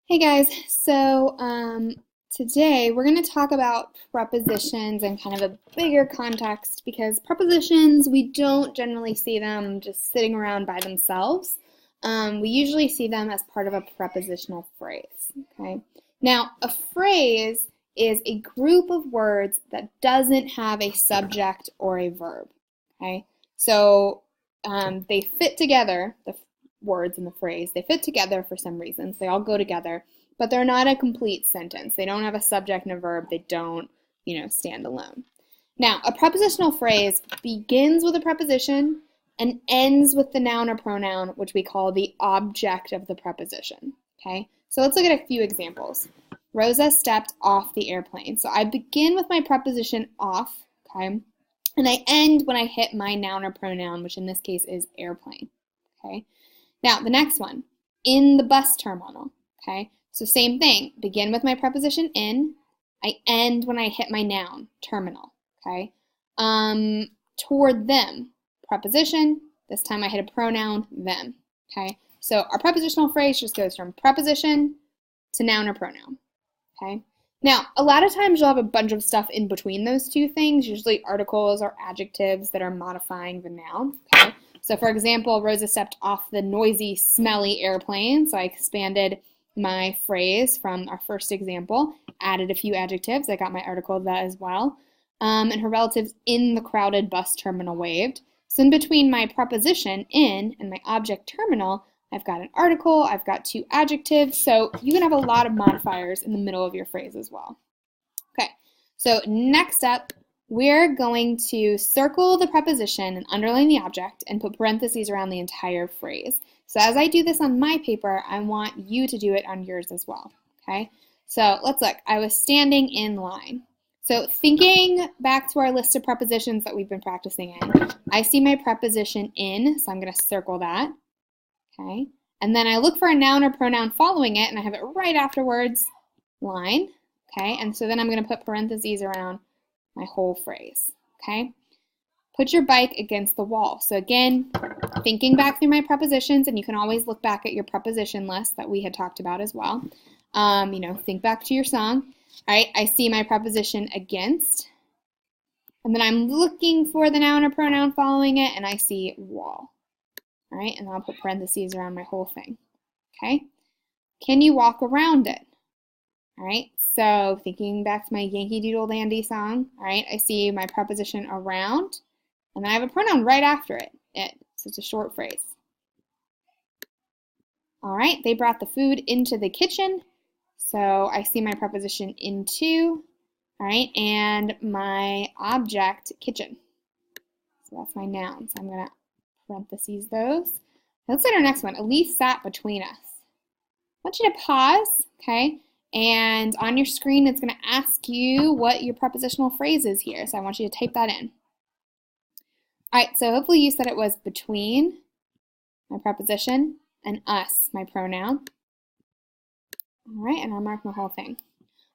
Hey guys, today we're going to talk about prepositions in kind of a bigger context because prepositions, we don't generally see them just sitting around by themselves. We usually see them as part of a prepositional phrase, okay? Now, a phrase is a group of words that doesn't have a subject or a verb, okay? They fit together, the words in the phrase. They fit together for some reasons. They all go together, but they're not a complete sentence. They don't have a subject and a verb. They don't, stand alone. Now, a prepositional phrase begins with a preposition and ends with the noun or pronoun, which we call the object of the preposition. Okay? So let's look at a few examples. Rosa stepped off the airplane. So I begin with my preposition off, okay? And I end when I hit my noun or pronoun, which in this case is airplane. Okay? Now, the next one, in the bus terminal, okay? So same thing, begin with my preposition in, I end when I hit my noun, terminal, okay? Toward them, preposition, this time I hit a pronoun, them, okay? So our prepositional phrase just goes from preposition to noun or pronoun, okay? Now, a lot of times you'll have a bunch of stuff in between those two things, usually articles or adjectives that are modifying the noun, okay? So for example, Rosa stepped off the noisy, smelly airplane. So I expanded my phrase from our first example, added a few adjectives. I got my article of that as well. And her relatives in the crowded bus terminal waved. So in between my preposition in and my object terminal, I've got an article, I've got two adjectives. So you can have a lot of modifiers in the middle of your phrase as well. Okay, so next up, we're going to circle the preposition and underline the object and put parentheses around the entire phrase. So as I do this on my paper, I want you to do it on yours as well, okay? So let's look. I was standing in line. So thinking back to our list of prepositions that we've been practicing in, I see my preposition in, so I'm going to circle that, okay? And then I look for a noun or pronoun following it, and I have it right afterwards, line, okay? And so then I'm going to put parentheses around my whole phrase, okay? Put your bike against the wall. So again, thinking back through my prepositions, and you can always look back at your preposition list that we had talked about as well. Think back to your song. All right, I see my preposition against, and then I'm looking for the noun or pronoun following it, and I see wall. All right, and I'll put parentheses around my whole thing, okay? Can you walk around it? All right, so thinking back to my Yankee Doodle Dandy song, all right, I see my preposition around, and then I have a pronoun right after it, so it's a short phrase. All right, they brought the food into the kitchen, so I see my preposition into, all right, and my object, kitchen. So that's my noun, so I'm going to parentheses those. Let's look at our next one. Elise sat between us. I want you to pause, okay? And on your screen, it's going to ask you what your prepositional phrase is here. So I want you to type that in. All right, so hopefully you said it was between, my preposition, and us, my pronoun. All right, and I'll mark my whole thing.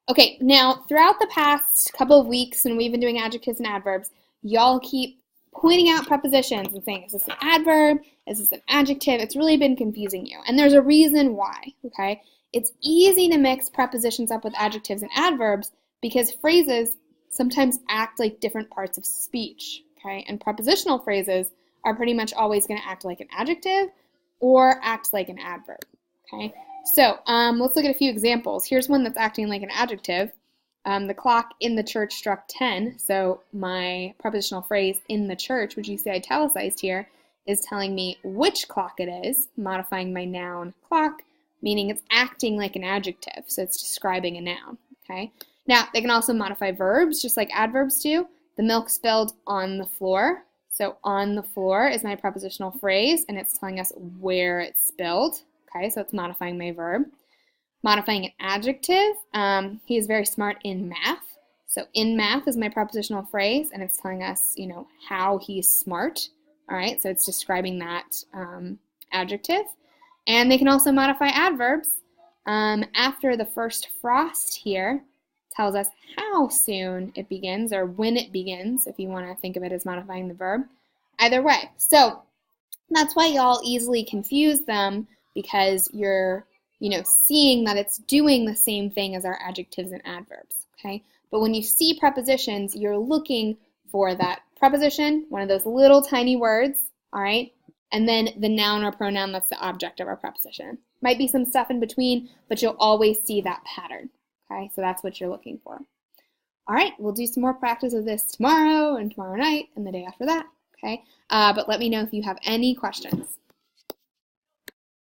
Okay, now throughout the past couple of weeks when we've been doing adjectives and adverbs, y'all keep pointing out prepositions and saying, is this an adverb? Is this an adjective? It's really been confusing you. And there's a reason why, okay? It's easy to mix prepositions up with adjectives and adverbs because phrases sometimes act like different parts of speech, okay? And prepositional phrases are pretty much always going to act like an adjective or act like an adverb, okay? So let's look at a few examples. Here's one that's acting like an adjective. The clock in the church struck 10, so my prepositional phrase in the church, which you see italicized here, is telling me which clock it is, modifying my noun clock, meaning it's acting like an adjective, so it's describing a noun, okay? Now, they can also modify verbs, just like adverbs do. The milk spilled on the floor, so on the floor is my prepositional phrase, and it's telling us where it spilled, okay? So it's modifying my verb. Modifying an adjective, he is very smart in math. So in math is my prepositional phrase, and it's telling us, how he's smart, all right? So it's describing that adjective. And they can also modify adverbs. After the first frost here tells us how soon it begins or when it begins, if you want to think of it as modifying the verb. Either way. So that's why y'all easily confuse them because you're seeing that it's doing the same thing as our adjectives and adverbs, okay? But when you see prepositions, you're looking for that preposition, one of those little tiny words, all right? And then the noun or pronoun that's the object of our preposition. Might be some stuff in between, but you'll always see that pattern, okay? So that's what you're looking for. All right, we'll do some more practice of this tomorrow and tomorrow night and the day after that, okay? But let me know if you have any questions.